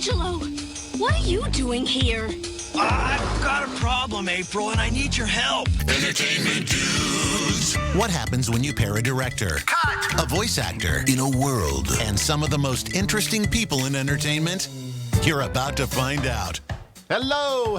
Michelangelo, what are you doing here? I've got a problem, April, and I need your help. Entertainment Dudes. What happens when you pair a director, Cut! a voice actor, in a world, and some of the most interesting people in entertainment? You're about to find out. Hello.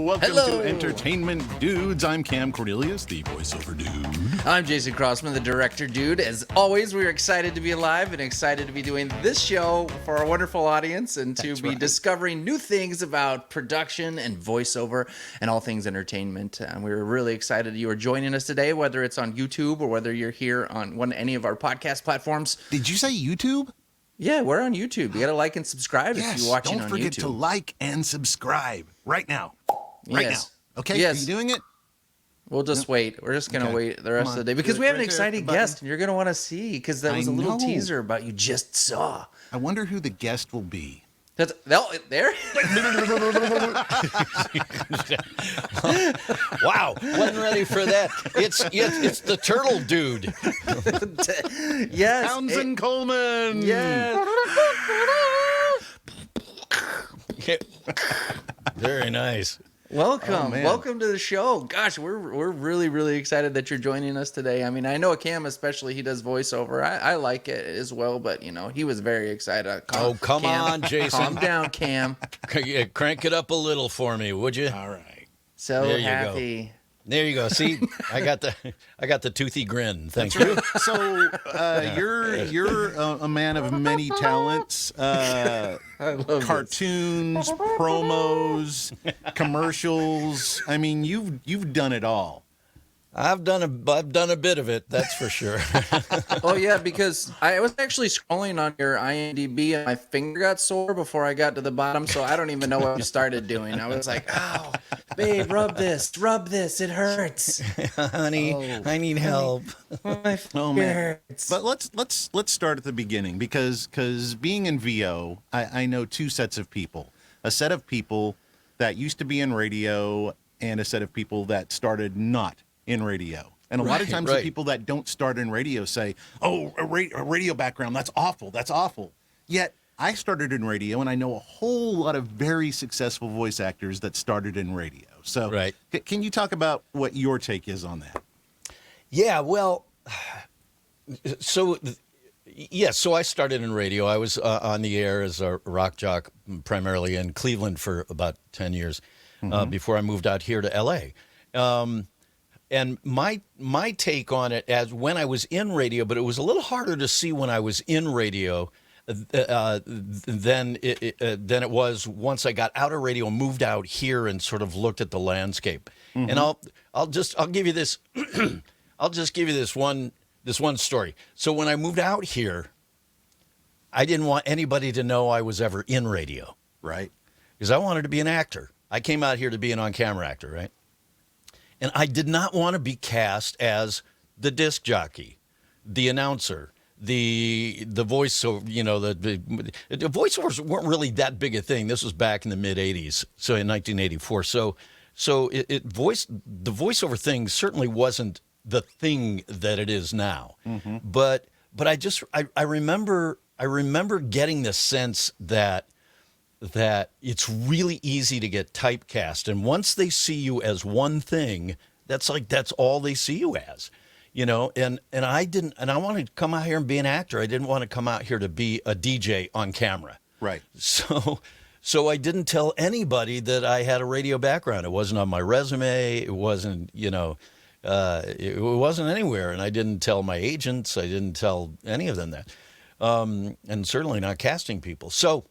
Welcome Hello. to Entertainment Dudes. I'm Cam Cornelius, the voiceover dude. I'm Jason Crossman, the director dude. As always, we're excited to be alive and excited to be doing this show for our wonderful audience and to be discovering new things about production and voiceover and all things entertainment. And we're really excited you are joining us today, whether it's on YouTube or whether you're here on any of our podcast platforms. Did you say YouTube? Yeah, we're on YouTube. You got to like and subscribe if you're watching on YouTube. Don't forget to like and subscribe right now. Right now. Okay, Yes. Are you doing it? We'll just wait. We're just going to wait the rest of the day because we have an exciting guest and you're going to want to see because that was a little teaser about you just saw. I wonder who the guest will be. There. Wow, wasn't ready for that. It's the turtle dude. Yes. Townsend Coleman. Yes. Very nice. Welcome. man. Welcome to the show. Gosh, we're really, really excited that you're joining us today. I mean, I know Cam especially, he does voiceover. I like it as well, but, you know, he was very excited. Come Cam, on, Jason. Calm down, Cam. Crank it up a little for me, would you? All right. So There you happy. There you go. See, I got the toothy grin. Thank you. So you're a man of many talents. I love Cartoons, promos, commercials. I mean, you've done it all. I've done a bit of it, that's for sure. Oh, yeah, because I was actually scrolling on your IMDb and my finger got sore before I got to the bottom, so I don't even know what you started doing. I was like, oh, babe, rub this, it hurts. Honey, I need help. My finger Oh man! hurts. But let's start at the beginning because being in VO, I know two sets of people: a set of people that used to be in radio, and a set of people that started not in radio. And a lot of times the people that don't start in radio say, "Oh, a radio background, that's awful. That's awful." Yet I started in radio, and I know a whole lot of very successful voice actors that started in radio. So, can you talk about what your take is on that? Yeah, well, so I started in radio. I was on the air as a rock jock, primarily in Cleveland for about 10 years before I moved out here to L.A. And my take on it as when I was in radio, but it was a little harder to see when I was in radio than it was once I got out of radio and moved out here and sort of looked at the landscape. And I'll give you this I'll just give you this one story. So when I moved out here, I didn't want anybody to know I was ever in radio, right? Because I wanted to be an actor. I came out here to be an on-camera actor, right? And I did not want to be cast as the disc jockey, the announcer, the voiceover. You know, the voiceovers weren't really that big a thing. This was back in the mid '80s, so in 1984. So the voiceover thing certainly wasn't the thing that it is now. But I remember getting the sense that it's really easy to get typecast. And once they see you as one thing, that's all they see you as, you know, and I wanted to come out here and be an actor. I didn't want to come out here to be a DJ on camera. Right. So I didn't tell anybody that I had a radio background. It wasn't on my resume. It wasn't, you know, it wasn't anywhere. And I didn't tell my agents. I didn't tell any of them that. And certainly not casting people. So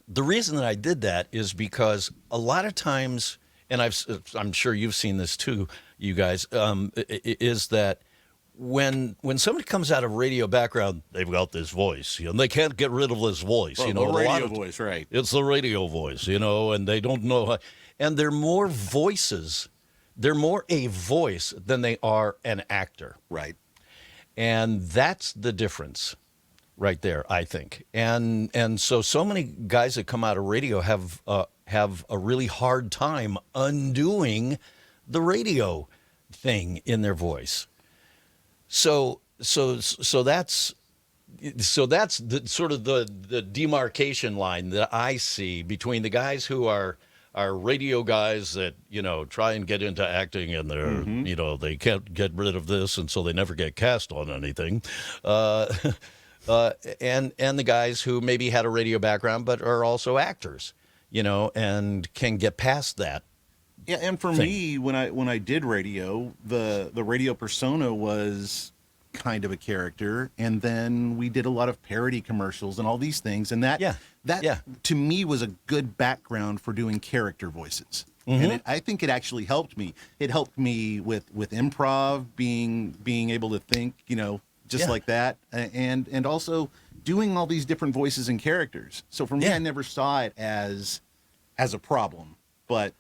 the reason that I did that is because a lot of times, and I'm sure you've seen this too, you guys, is that when somebody comes out of radio background, they've got this voice, you know, and they can't get rid of this voice. Well, you know, the radio voice, right? It's the radio voice, you know, and they don't know how, and they're more voices. They're more a voice than they are an actor. Right. And that's the difference. Right there, I think, and so many guys that come out of radio have a really hard time undoing the radio thing in their voice. So that's so that's the sort of the demarcation line that I see between the guys who are radio guys that, try and get into acting, and they're, they can't get rid of this, and so they never get cast on anything. And the guys who maybe had a radio background but are also actors, and can get past that. Yeah, and for me, when I did radio, the radio persona was kind of a character, and then we did a lot of parody commercials and all these things, and that to me was a good background for doing character voices. And I think it actually helped me. It helped me with improv, being able to think, just like that, and also doing all these different voices and characters. So for me, I never saw it as a problem, but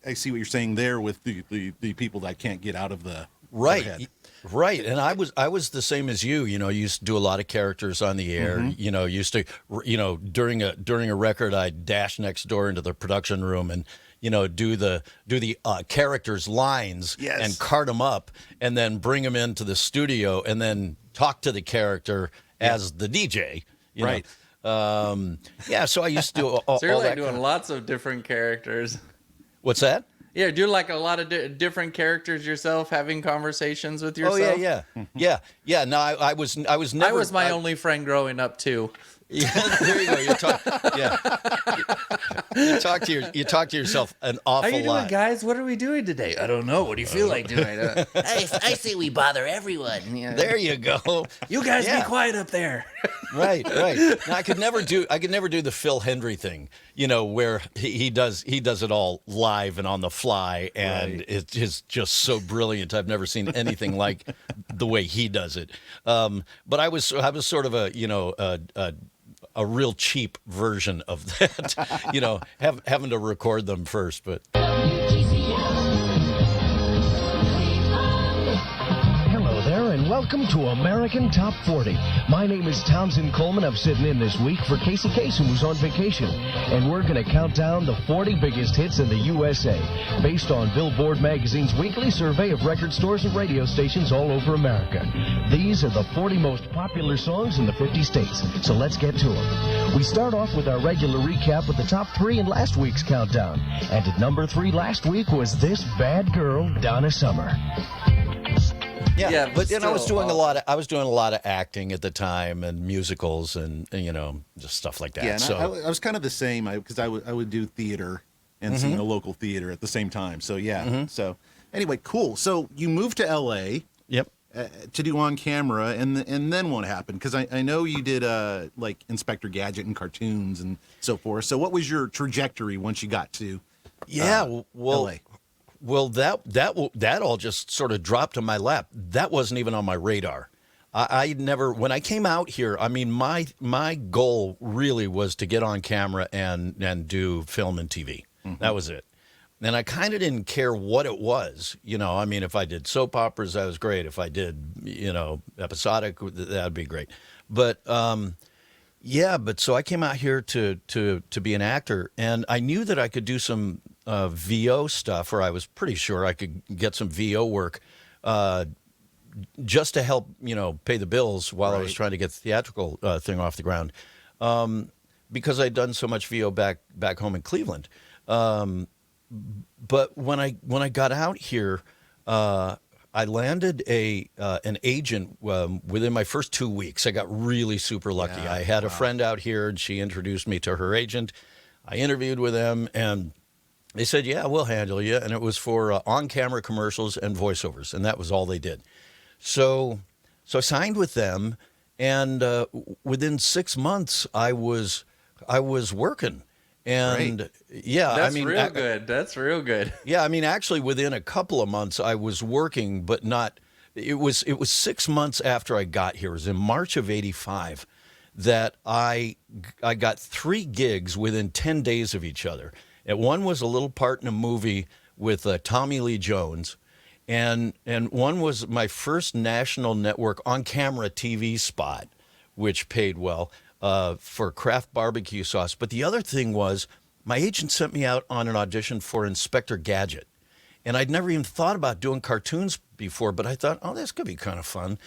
I see what you're saying there with the people that can't get out of the head. Right. And I was the same as you, used to do a lot of characters on the air, used to, during a record, I'd dash next door into the production room and, do the characters' lines and cart them up, and then bring them into the studio and then talk to the character as the DJ, right. So I used to do all So you're like that doing lots of different characters. What's that? Yeah, do like a lot of different characters yourself, having conversations with yourself. Oh yeah. No, I was never. I was my only friend growing up too. Yeah, there you go. You talk to yourself an awful lot. How you doing, guys? What are we doing today? I don't know. What do you feel like doing? I say we bother everyone. Yeah. There you go. You guys be quiet up there. Right. Now, I could never do the Phil Hendry thing, where he does it all live and on the fly, and it's just so brilliant. I've never seen anything like the way he does it. But I was sort of a real cheap version of that, having to record them first, but. Hello there, and welcome to American Top 40. My name is Townsend Coleman. I'm sitting in this week for Casey Kasem, who's on vacation. And we're going to count down the 40 biggest hits in the USA, based on Billboard magazine's weekly survey of record stores and radio stations all over America. These are the 40 most popular songs in the 50 states, so let's get to them. We start off with our regular recap with the top 3 in last week's countdown. And at number 3 last week was this bad girl, Donna Summer. Yeah, but I was doing a lot of acting at the time, and musicals, and just stuff like that. Yeah, and so I was kind of the same, because I would do theater and sing a local theater at the same time. So So anyway, cool. So you moved to L.A. Yep. To do on camera, and then what happened? Because I know you did like Inspector Gadget and cartoons and so forth. So what was your trajectory once you got to LA? Well, that all just sort of dropped in my lap. That wasn't even on my radar. I never, when I came out here, I mean, my goal really was to get on camera and do film and TV. That was it. And I kind of didn't care what it was. I mean, if I did soap operas, that was great. If I did, episodic, that'd be great. But but so I came out here to be an actor, and I knew that I could do some VO stuff, or I was pretty sure I could get some VO work just to help, pay the bills while I was trying to get the theatrical thing off the ground, because I'd done so much VO back home in Cleveland. But when I got out here, I landed an agent within my first 2 weeks. I got really super lucky. I had a friend out here, and she introduced me to her agent. I interviewed with them, and they said, "Yeah, we'll handle you." And it was for on-camera commercials and voiceovers, and that was all they did. So I signed with them, and within 6 months, I was working. And that's real good. That's real good. Yeah, I mean, actually, within a couple of months, I was working, but not. It was 6 months after I got here. It was in March of '85 that I got 3 gigs within 10 days of each other. And one was a little part in a movie with Tommy Lee Jones, and one was my first national network on-camera TV spot, which paid well. For Kraft barbecue sauce. But the other thing was, my agent sent me out on an audition for Inspector Gadget. And I'd never even thought about doing cartoons before, but I thought, oh, this could be kind of fun.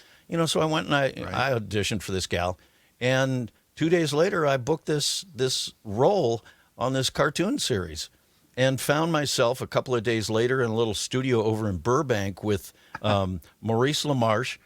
So I went and I auditioned for this gal, and 2 days later I booked this role on this cartoon series, and found myself a couple of days later in a little studio over in Burbank with Maurice LaMarche,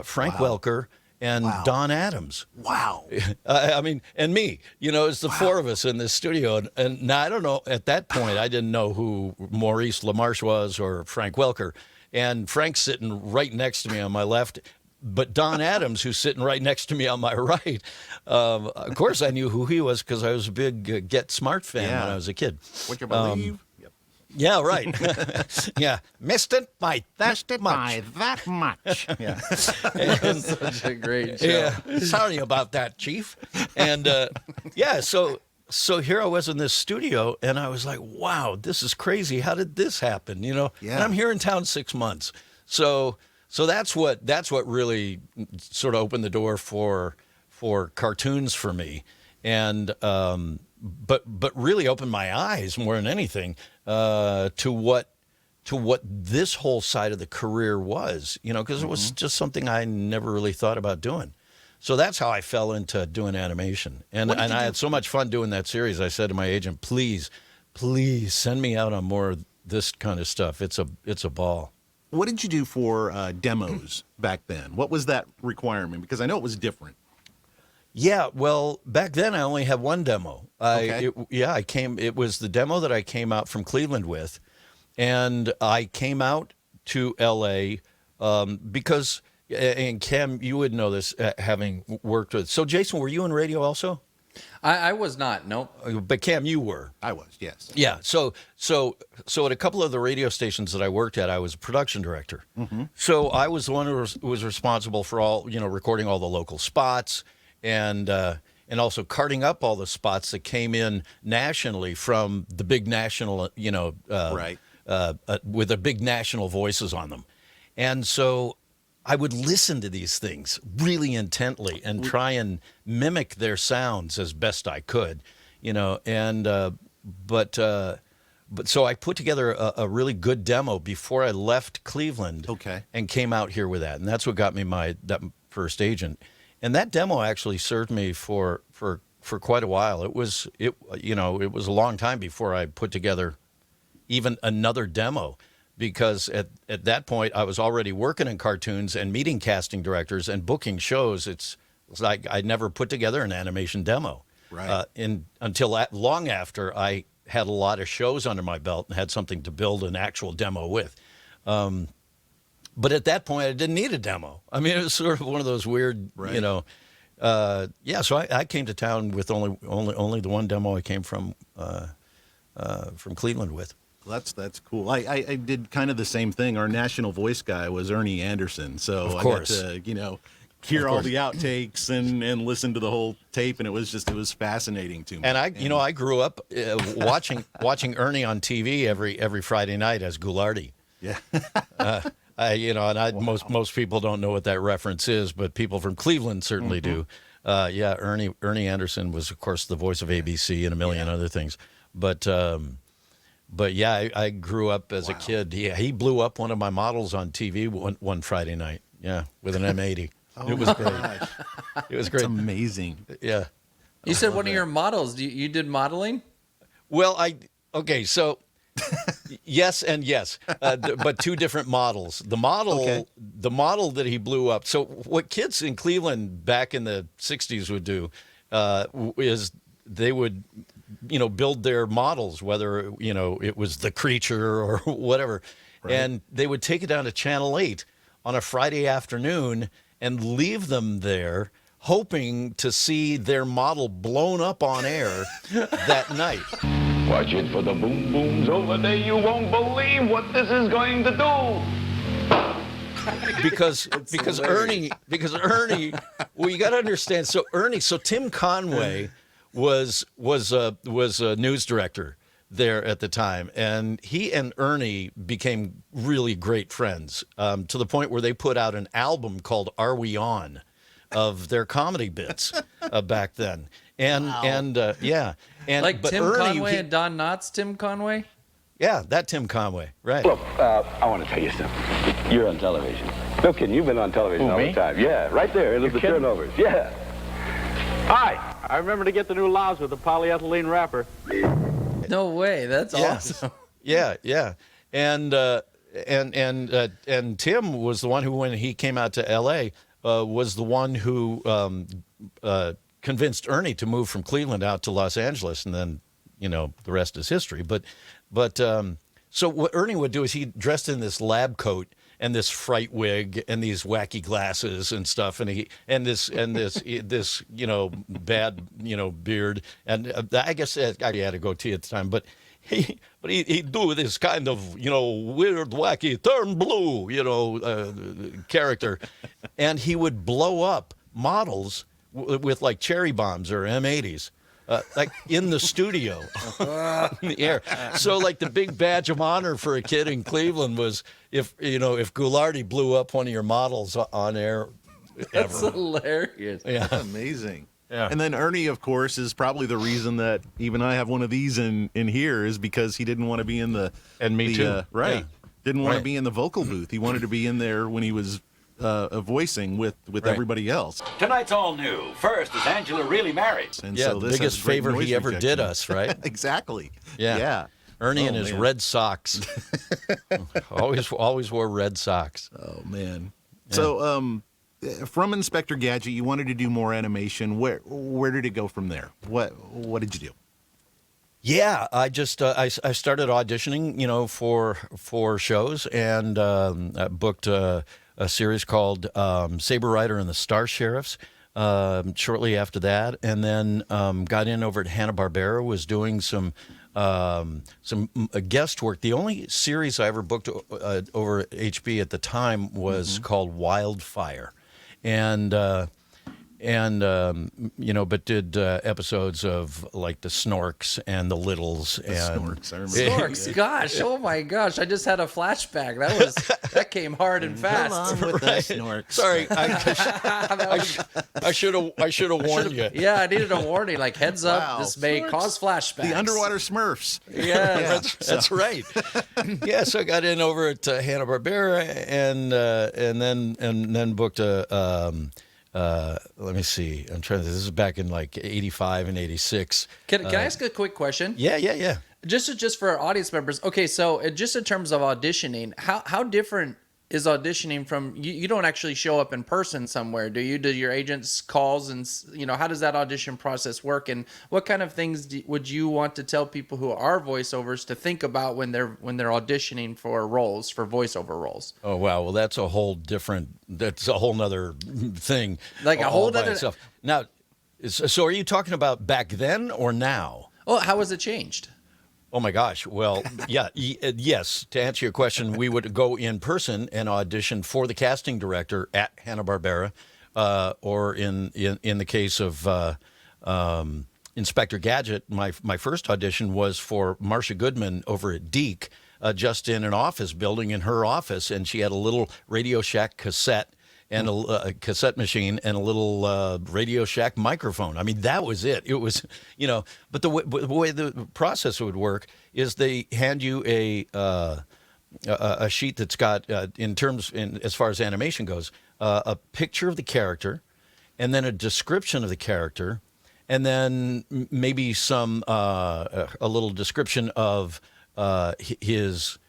Frank Welker, and Don Adams. Wow. I mean, and me, it's the four of us in this studio. And now I don't know, at that point, I didn't know who Maurice LaMarche was or Frank Welker. And Frank's sitting right next to me on my left. But Don Adams, who's sitting right next to me on my right, of course I knew who he was because I was a big Get Smart fan when I was a kid. What you believe? Yep. Yeah, right. Yeah, missed it by that much. By that much. Yeah. Such a great show. Yeah, sorry about that, Chief. And so here I was in this studio, and I was like, wow, this is crazy. How did this happen? Yeah. And I'm here in town 6 months. So that's what really sort of opened the door for cartoons for me, and but really opened my eyes more than anything to what this whole side of the career was, because it was just something I never really thought about doing. So that's how I fell into doing animation, and I had so much fun doing that series. I said to my agent, please send me out on more of this kind of stuff. It's a ball. What did you do for demos back then? What was that requirement? Because I know it was different. Yeah, well, back then I only had one demo. It was the demo that I came out from Cleveland with, and I came out to L.A. Because, and Cam, you would know this, having worked with. So, Jason, were you in radio also? I was not, nope. But Cam, you were. I was, yes. Yeah. So at a couple of the radio stations that I worked at, I was a production director. Mm-hmm. So I was the one who was responsible for all, recording all the local spots and also carting up all the spots that came in nationally from the big national, with the big national voices on them. And so I would listen to these things really intently and try and mimic their sounds as best I could, but so I put together a really good demo before I left Cleveland, and came out here with that, and that's what got me that first agent, and that demo actually served me for quite a while. It was a long time before I put together even another demo. Because at that point, I was already working in cartoons and meeting casting directors and booking shows. It's like I never put together an animation demo. Right. Until long after I had a lot of shows under my belt and had something to build an actual demo with. But at that point, I didn't need a demo. I mean, it was sort of one of those weird, So I came to town with only the one demo I came from Cleveland with. That's cool. I did kind of the same thing. Our national voice guy was Ernie Anderson, so of course. I got to hear all the outtakes and listen to the whole tape, and it was fascinating to me. And I grew up watching Ernie on TV every Friday night as Goulardi. Yeah. Most people don't know what that reference is, but people from Cleveland certainly do. Ernie Anderson was, of course, the voice of ABC and a million other things, But yeah, I grew up as a kid. He blew up one of my models on TV one Friday night. Yeah, with an M80. It was great. It was great. It's amazing. Yeah. You said one of your models. You did modeling? Well, so yes and yes, but two different models. The model that he blew up. So what kids in Cleveland back in the 60s would do is they would build their models, whether, it was the creature or whatever. Right. And they would take it down to Channel 8 on a Friday afternoon and leave them there, hoping to see their model blown up on air that night. Watch it for the boom booms over there. You won't believe what this is going to do. Because Ernie, well, you got to understand. So Tim Conway was a news director there at the time, and he and Ernie became really great friends, to the point where they put out an album called "Are We On?" of their comedy bits back then, and like Tim Ernie, Conway and Don Knotts. Tim Conway, that Tim Conway, right? Look, I want to tell you something. You're on television. No kidding, you've been on television all the time. Yeah, right there, into the turnovers. Yeah. Hi, I remember to get the new Laos with the polyethylene wrapper. No way. That's awesome. Yeah. And Tim was the one who, when he came out to L.A., was the one who convinced Ernie to move from Cleveland out to Los Angeles, and then, the rest is history. But so what Ernie would do is he dressed in this lab coat and this fright wig and these wacky glasses and stuff, and this bad beard, and I guess I had a goatee at the time, but he'd do this kind of weird wacky turn blue character, and he would blow up models with like cherry bombs or M80s. Like in the studio, in the air. So like the big badge of honor for a kid in Cleveland was if Goulardi blew up one of your models on air. That's hilarious. Yeah, amazing. Yeah. And then Ernie, of course, is probably the reason that even I have one of these in here is because he didn't want to be in the too. Right. Yeah. Didn't want to Right. be in the vocal booth. He wanted to be in there when he was voicing with everybody else. Tonight's all new. First, is Angela really married? And Yeah, so the this biggest has great favor noise he ever rejection. did us, right? Exactly. Yeah. Ernie and his man. red socks. always wore red socks. Oh man. Yeah. So from Inspector Gadget, you wanted to do more animation. Where did it go from there? What did you do? Yeah, I just I started auditioning, for shows, and I booked a series called Saber Rider and the Star Sheriffs shortly after that, and then got in over at Hanna-Barbera, was doing some guest work. The only series I ever booked over at HB at the time was called Wildfire, and but did episodes of like the Snorks and the Littles and Snorks, I remember. Snorks, gosh, oh my gosh! I just had a flashback. That came hard and fast. With the Snorks. Sorry, I should have warned you. Yeah, I needed a warning. Like, heads up, Wow. this may cause flashbacks. The underwater Smurfs. Yeah, That's right. Yeah, so I got in over at Hanna-Barbera and then booked a. Let me see. I'm trying to. This is back in like '85 and '86. Can I ask a quick question? Yeah. Just for our audience members. Okay, so just in terms of auditioning, how different is auditioning from you don't actually show up in person somewhere, do you? Do your agents calls and how does that audition process work, and what kind of things would you want to tell people who are voiceovers to think about when they're auditioning for roles, for voiceover roles? Oh wow, well that's a whole nother thing. Like a whole by nother itself. Now, so are you talking about back then or now? Oh, how has it changed? Oh my gosh. Well, yeah, yes. To answer your question, we would go in person and audition for the casting director at Hanna-Barbera, or in the case of Inspector Gadget, my first audition was for Marcia Goodman over at Deke, just in an office building in her office, and she had a little Radio Shack cassette and a cassette machine and a little Radio Shack microphone. I mean, that was it. It was, but the way the process would work is they hand you a sheet that's got, as far as animation goes, a picture of the character, and then a description of the character, and then maybe some a little description of his.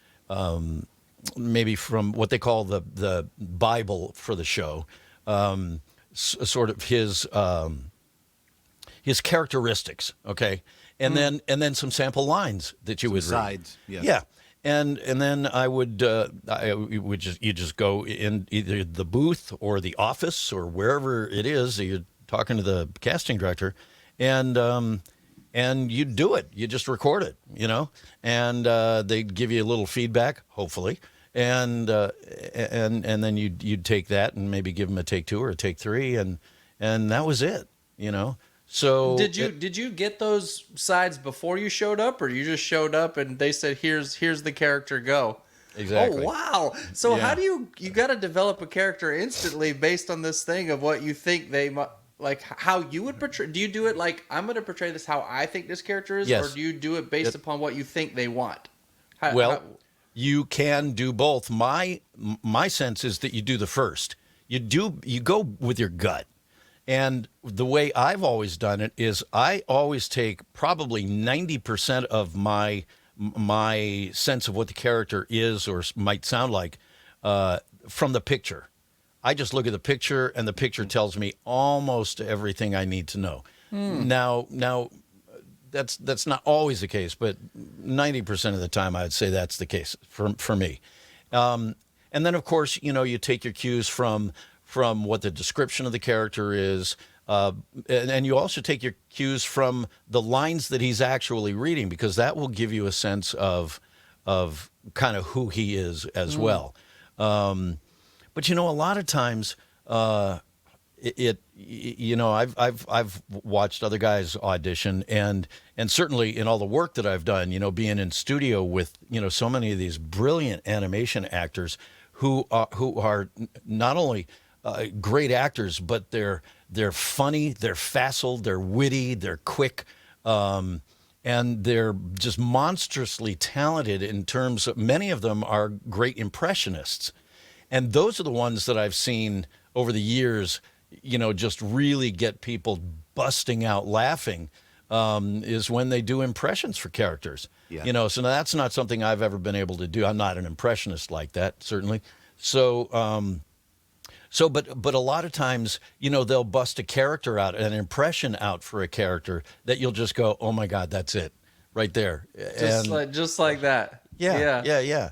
Maybe from what they call the Bible for the show, sort of his characteristics, okay, and then some sample lines that you would Sides, read. Yeah, and then you just go in either the booth or the office or wherever it is that you're talking to the casting director, and you do it. You just record it, and they give you a little feedback, hopefully, and then you'd take that and maybe give them a take 2 or a take 3, and that was it, So did you get those sides before you showed up, or you just showed up and they said here's the character, go? Exactly. Oh wow! So how do you got to develop a character instantly based on this thing of what you think they might. Like how you would portray? Do you do it like I'm going to portray this how I think this character is, yes. or do you do it based upon what you think they want? you can do both. My sense is that you do the first. You go with your gut. And the way I've always done it is I always take probably 90% of my sense of what the character is or might sound like from the picture. I just look at the picture, and the picture tells me almost everything I need to know. Now, that's not always the case, but 90% of the time, I'd say that's the case for me. And then, of course, you take your cues from what the description of the character is, and you also take your cues from the lines that he's actually reading, because that will give you a sense of kind of who he is as well. But a lot of times, I've watched other guys audition, and certainly in all the work that I've done, being in studio with so many of these brilliant animation actors who are not only great actors, but they're funny, they're facile, they're witty, they're quick, and they're just monstrously talented in terms of, many of them are great impressionists. And those are the ones that I've seen over the years, just really get people busting out laughing, is when they do impressions for characters. Yeah. So that's not something I've ever been able to do. I'm not an impressionist like that, certainly. But a lot of times, they'll bust a character out, an impression out for a character that you'll just go, oh my God, that's it, right there. Just like that. Yeah.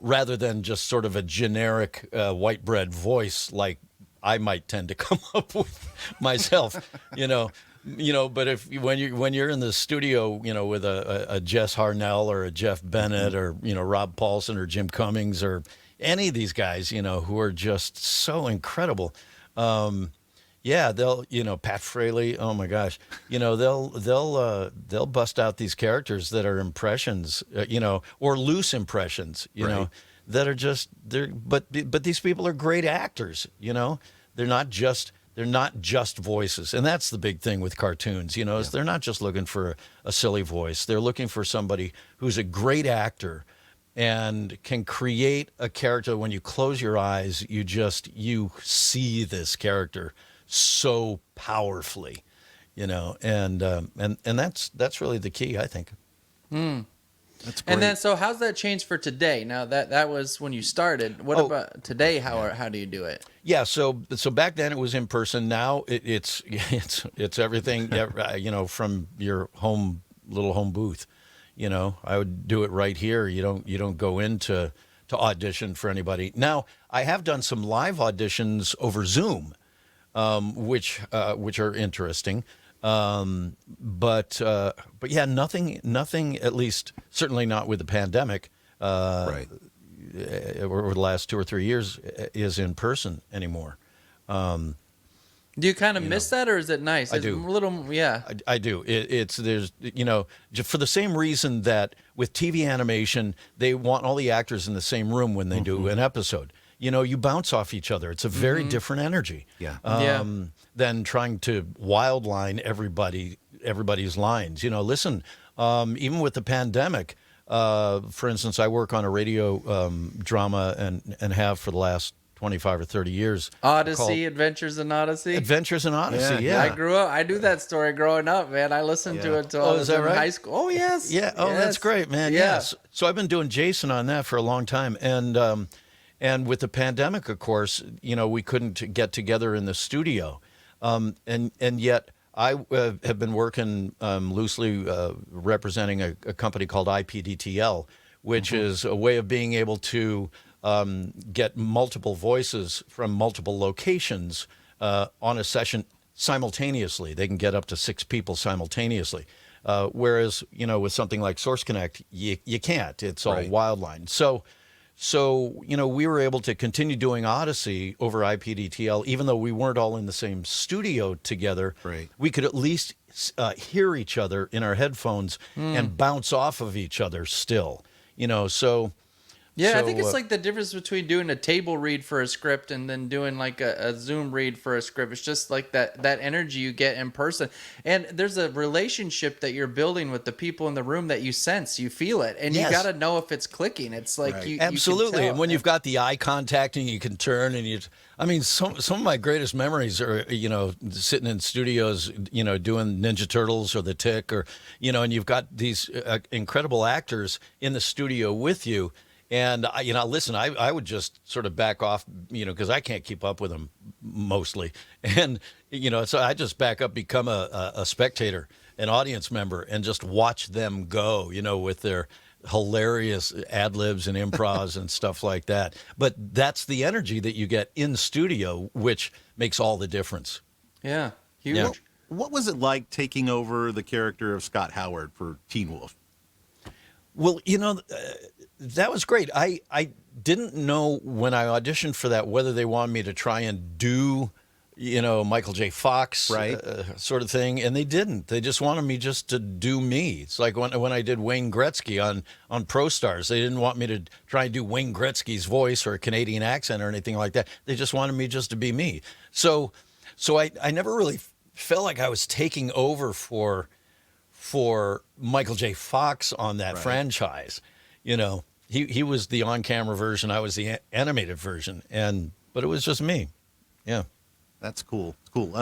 Rather than just sort of a generic white bread voice like I might tend to come up with myself, But when you're in the studio, with a Jess Harnell or a Jeff Bennett or Rob Paulson or Jim Cummings or any of these guys, who are just so incredible. They'll, Pat Fraley, oh my gosh, they'll bust out these characters that are impressions, or loose impressions, right, that are but these people are great actors, they're not just voices. And that's the big thing with cartoons, is they're not just looking for a silly voice. They're looking for somebody who's a great actor and can create a character. When you close your eyes, you see this character so powerfully, and that's really the key, I think. That's great. And then, so how's that changed for today? Now that was when you started. What about today? How do you do it? Yeah, so back then it was in person. Now it's everything, from your little home booth. I would do it right here. You don't go in to audition for anybody. Now, I have done some live auditions over Zoom, which are interesting. But yeah, nothing, at least certainly not with the pandemic, right, over the last 2 or 3 years, is in person anymore. Do you kind of miss that, or is it nice? I do. A little, yeah. I do. There's for the same reason that with TV animation, they want all the actors in the same room when they do an episode. You bounce off each other. It's a very different energy. Than trying to wildline everybody's lines. Listen, even with the pandemic, for instance, I work on a radio drama and have for the last 25 or 30 years. Adventures in Odyssey. Adventures in Odyssey, yeah. I grew up. I knew that story growing up, man. I listened to it until I was in high school. Oh, yes. Yeah. Oh, yes. That's great, man. Yeah. Yes. So I've been doing Jason on that for a long time. And with the pandemic, of course, we couldn't get together in the studio. And yet I have been working loosely representing a company called IPDTL, which is a way of being able to get multiple voices from multiple locations on a session simultaneously. They can get up to 6 people simultaneously. Whereas, with something like Source Connect, you can't. It's all wildline. So, we were able to continue doing Odyssey over IPDTL, even though we weren't all in the same studio together. Right. We could at least hear each other in our headphones and bounce off of each other still. So Yeah, I So, think it's like the difference between doing a table read for a script and then doing like a Zoom read for a script. It's just like that energy you get in person. And there's a relationship that you're building with the people in the room that you sense, you feel it. And Yes. you got to know if it's clicking. It's like you Absolutely. can tell. And when you've got the eye contact and you can turn and some of my greatest memories are, sitting in studios, doing Ninja Turtles or The Tick and you've got these incredible actors in the studio with you. And, listen, I would just sort of back off, because I can't keep up with them mostly. And, so I just back up, become a spectator, an audience member, and just watch them go, with their hilarious ad-libs and improvs and stuff like that. But that's the energy that you get in studio, which makes all the difference. Yeah, huge. Yeah. What was it like taking over the character of Scott Howard for Teen Wolf? Well, that was great. I didn't know when I auditioned for that whether they wanted me to try and do, Michael J. Fox sort of thing, and they didn't. They just wanted me just to do me. It's like when I did Wayne Gretzky on ProStars. They didn't want me to try and do Wayne Gretzky's voice or a Canadian accent or anything like that. They just wanted me just to be me. So I never really felt like I was taking over for Michael J. Fox on that franchise. He was the on-camera version, I was the animated version, but it was just me. Yeah. That's cool. It's cool.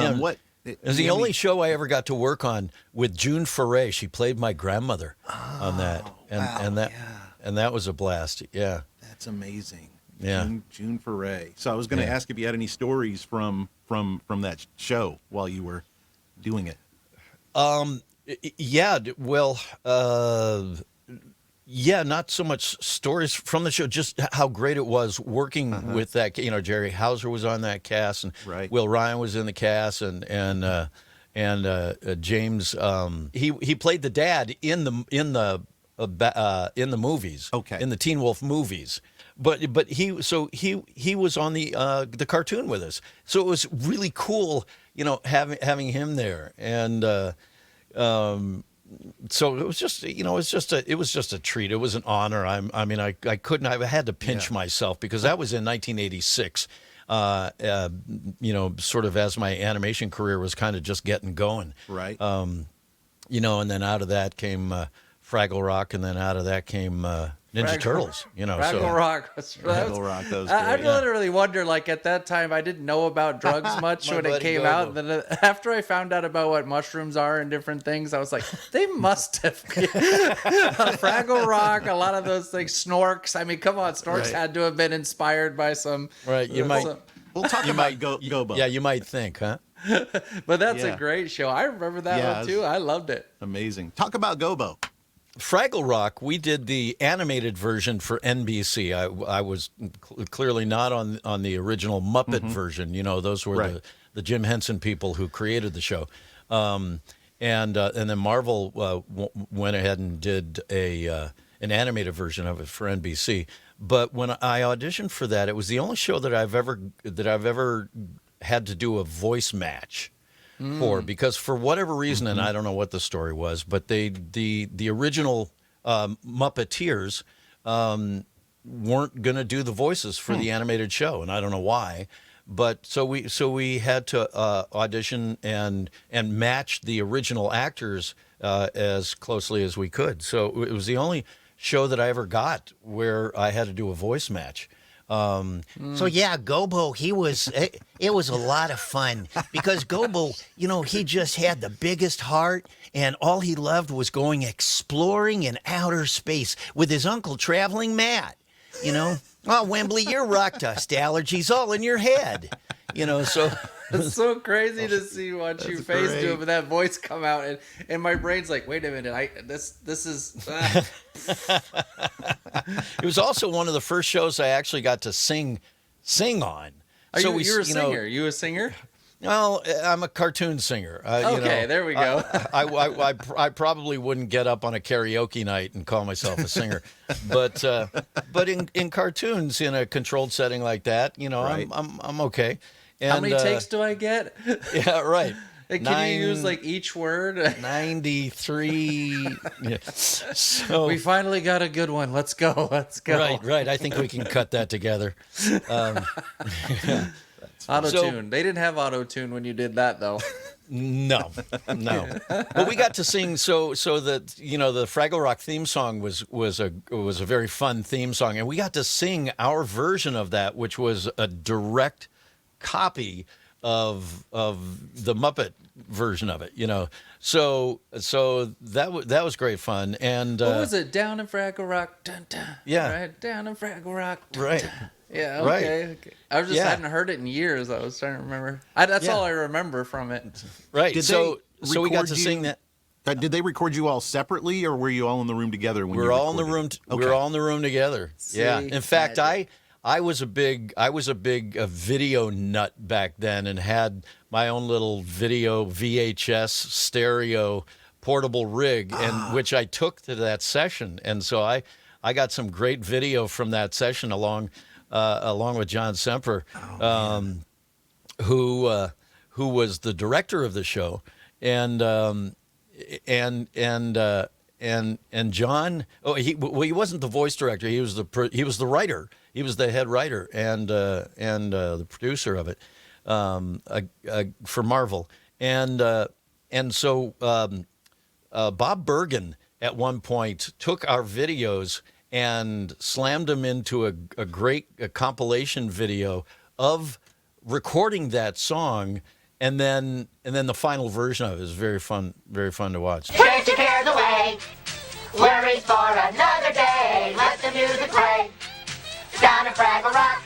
It was the only show I ever got to work on with June Foray. She played my grandmother on that. And that was a blast. Yeah. That's amazing. Yeah. June Foray. So I was going to ask if you had any stories from that show while you were doing it. Yeah, well, not so much stories from the show, just how great it was working with that. Jerry Hauser was on that cast, and Will Ryan was in the cast, and James. He played the dad in the movies. Okay. In the Teen Wolf movies. But he was on the cartoon with us, so it was really cool, having him there, and so it was just it was just a treat. It was an honor. I had to pinch myself because that was in 1986. Sort of as my animation career was kind of just getting going. Right. And then out of that came Fraggle Rock, and then out of that came Ninja Turtles, Fraggle Rock. Fraggle Rock, that was great. I literally wonder, like, at that time, I didn't know about drugs much when it came out. And then after I found out about what mushrooms are and different things, I was like, they must have. Fraggle Rock, a lot of those things, Snorks. I mean, come on, Snorks had to have been inspired by some. Right, we'll talk about Gobo. Yeah, you might think, huh? But that's a great show. I remember that one, too. I loved it. Amazing. Talk about Gobo. Fraggle Rock, we did the animated version for NBC. I was clearly not on the original Muppet version. Those were the Jim Henson people who created the show. And then Marvel went ahead and did an animated version of it for NBC. But when I auditioned for that, it was the only show that I've ever had to do a voice match for, because for whatever reason, and I don't know what the story was, but the original Muppeteers weren't going to do the voices for the animated show, and I don't know why. But so we had to audition and match the original actors as closely as we could. So it was the only show that I ever got where I had to do a voice match. So yeah, Gobo, it was a lot of fun because Gobo, he just had the biggest heart, and all he loved was going exploring in outer space with his uncle traveling Matt. Oh, Wembley, your rock dust allergies all in your head. So it's so crazy to see what you face do it, but that voice come out, and my brain's like, wait a minute, this is. It was also one of the first shows I actually got to sing on. You're a singer. You a singer? Well, I'm a cartoon singer. Okay, there we go. I probably wouldn't get up on a karaoke night and call myself a singer, but in cartoons, in a controlled setting like that, I'm okay. And, how many takes do I get? Yeah, right. Can you use like each word? 93. Yeah. So we finally got a good one. Let's go. Let's go. Right. I think we can cut that together. Auto-tune. They didn't have auto-tune when you did that, though. No. But we got to sing. So that the Fraggle Rock theme song was a very fun theme song, and we got to sing our version of that, which was a direct copy of the Muppet version of it. So that was great fun. And what was it? Down in Fraggle Rock. Dun, dun, yeah. Right. Down in Fraggle Rock. Dun, Right. Dun. Yeah. Okay. Right. I was just hadn't heard it in years. I was trying to remember. That's all I remember from it. Right. So we got to sing that. Did they record you all separately, or were you all in the room together when we were all in the room? We were all in the room together. See, yeah. In fact, I was a big video nut back then, and had my own little video VHS stereo portable rig, and which I took to that session. And so I got some great video from that session along with John Semper, who was the director of the show, and John. Oh, he wasn't the voice director. He was the writer. He was the head writer and the producer of it for Marvel. And so Bob Bergen at one point took our videos and slammed them into a great compilation video of recording that song, and then the final version of it is very fun to watch. Chase your cares away, worries for another day. Let the music play down in Fraggle Rock.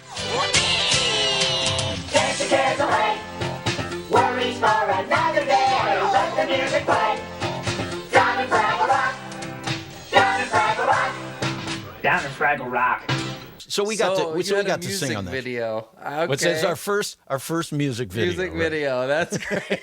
Chase your cares away, worries for another day. Let the music play down in Fraggle Rock. Down in Fraggle Rock. Down in Fraggle Rock. So we got to sing on that video. Okay. Which is our first music video. Music video. That's great.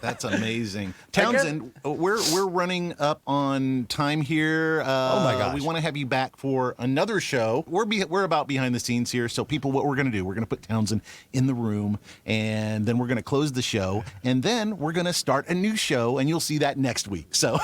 That's amazing. Townsend, we're running up on time here. Oh my gosh. We want to have you back for another show. We're about behind the scenes here. So people, what we're going to do, we're going to put Townsend in the room, and then we're going to close the show, and then we're going to start a new show, and you'll see that next week. So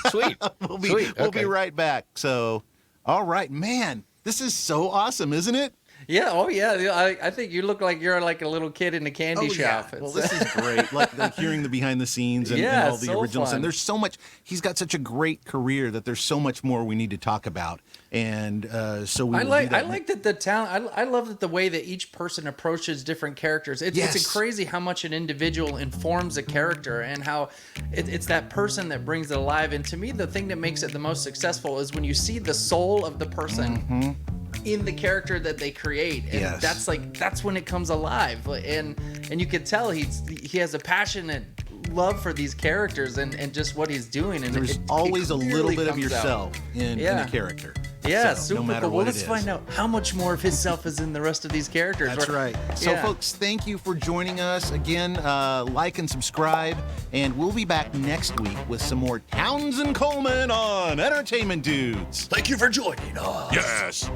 sweet. We'll be right back. So, all right, man. This is so awesome, isn't it? Yeah. Oh, yeah. I think you look like you're like a little kid in a candy shop. Yeah. Well, this is great. like hearing the behind the scenes and all the originals. And there's so much. He's got such a great career that there's so much more we need to talk about. And so we. I like that the talent. I love that the way that each person approaches different characters. It's crazy how much an individual informs a character, and how it's that person that brings it alive. And to me, the thing that makes it the most successful is when you see the soul of the person in the character that they create, and that's when it comes alive. And you can tell he has a passionate love for these characters and just what he's doing. And there's always a little bit of yourself in the character. Yeah, so, super no matter cool. Well, let's find out how much more of his self is in the rest of these characters. That's right. So, folks, thank you for joining us. Again, like and subscribe, and we'll be back next week with some more Townsend Coleman on Entertainment Dudes. Thank you for joining us. Yes.